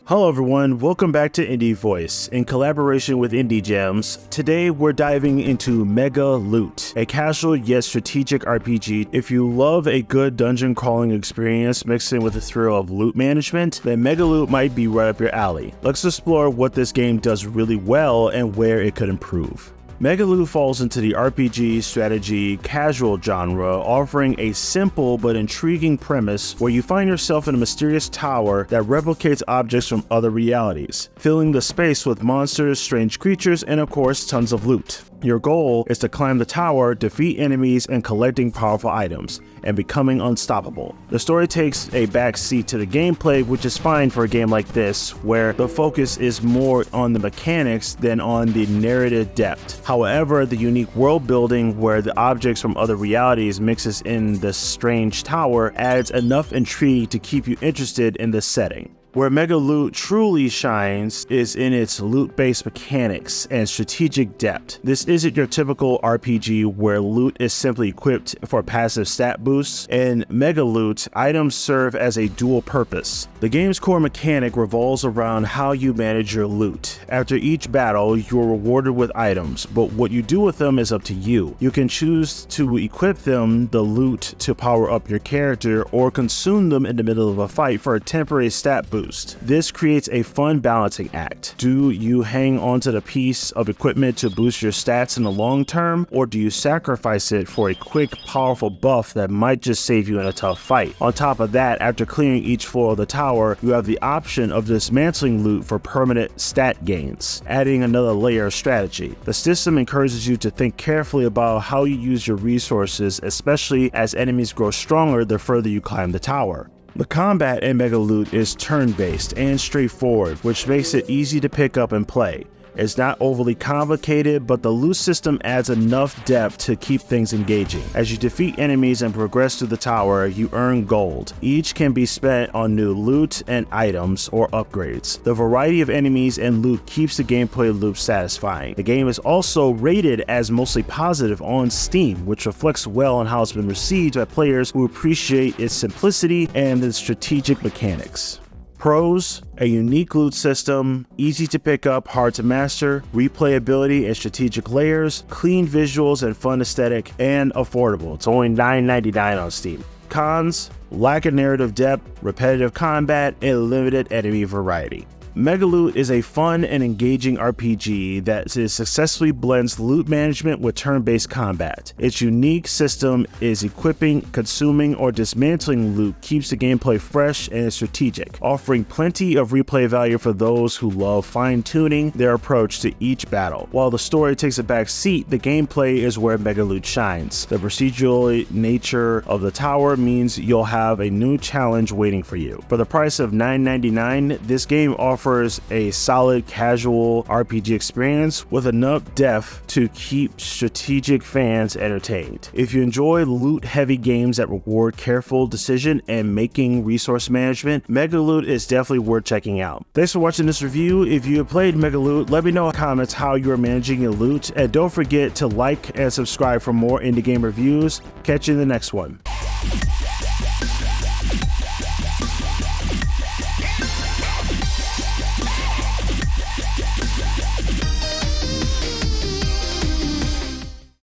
Hello everyone, welcome back to Indie Voice. In collaboration with IndieGems, today we're diving into Megaloot, a casual yet strategic RPG. If you love a good dungeon crawling experience mixed in with the thrill of loot management, then Megaloot might be right up your alley. Let's explore what this game does really well and where it could improve. Megaloot falls into the RPG strategy casual genre, offering a simple but intriguing premise where you find yourself in a mysterious tower that replicates objects from other realities, filling the space with monsters, strange creatures, and of course tons of loot. Your goal is to climb the tower, defeat enemies, and collecting powerful items, and becoming unstoppable. The story takes a back seat to the gameplay, which is fine for a game like this, where the focus is more on the mechanics than on the narrative depth. However, the unique world building where the objects from other realities mixes in the strange tower adds enough intrigue to keep you interested in this setting. Where Megaloot truly shines is in its loot-based mechanics and strategic depth. This isn't your typical RPG where loot is simply equipped for passive stat boosts. In Megaloot, items serve as a dual purpose. The game's core mechanic revolves around how you manage your loot. After each battle, you're rewarded with items, but what you do with them is up to you. You can choose to equip them, the loot, to power up your character, or consume them in the middle of a fight for a temporary stat boost. This creates a fun balancing act. Do you hang onto the piece of equipment to boost your stats in the long term, or do you sacrifice it for a quick, powerful buff that might just save you in a tough fight? On top of that, after clearing each floor of the tower, you have the option of dismantling loot for permanent stat gains, adding another layer of strategy. The system encourages you to think carefully about how you use your resources, especially as enemies grow stronger the further you climb the tower. The combat in Megaloot is turn-based and straightforward, which makes it easy to pick up and play. It's not overly complicated, but the loot system adds enough depth to keep things engaging. As you defeat enemies and progress through the tower, you earn gold. Each can be spent on new loot and items or upgrades. The variety of enemies and loot keeps the gameplay loop satisfying. The game is also rated as mostly positive on Steam, which reflects well on how it's been received by players who appreciate its simplicity and its strategic mechanics. Pros: a unique loot system, easy to pick up, hard to master, replayability and strategic layers, clean visuals and fun aesthetic, and affordable. It's only $9.99 on Steam. Cons: lack of narrative depth, repetitive combat, and limited enemy variety. Megaloot is a fun and engaging RPG that successfully blends loot management with turn-based combat. Its unique system is equipping, consuming, or dismantling loot keeps the gameplay fresh and strategic, offering plenty of replay value for those who love fine-tuning their approach to each battle. While the story takes a back seat, the gameplay is where Megaloot shines. The procedural nature of the tower means you'll have a new challenge waiting for you. For the price of $9.99, this game offers a solid casual RPG experience with enough depth to keep strategic fans entertained. If you enjoy loot-heavy games that reward careful decision and making resource management, Megaloot is definitely worth checking out. Thanks for watching this review. If you have played Megaloot, let me know in the comments how you are managing your loot, and don't forget to like and subscribe for more indie game reviews. Catch you in the next one.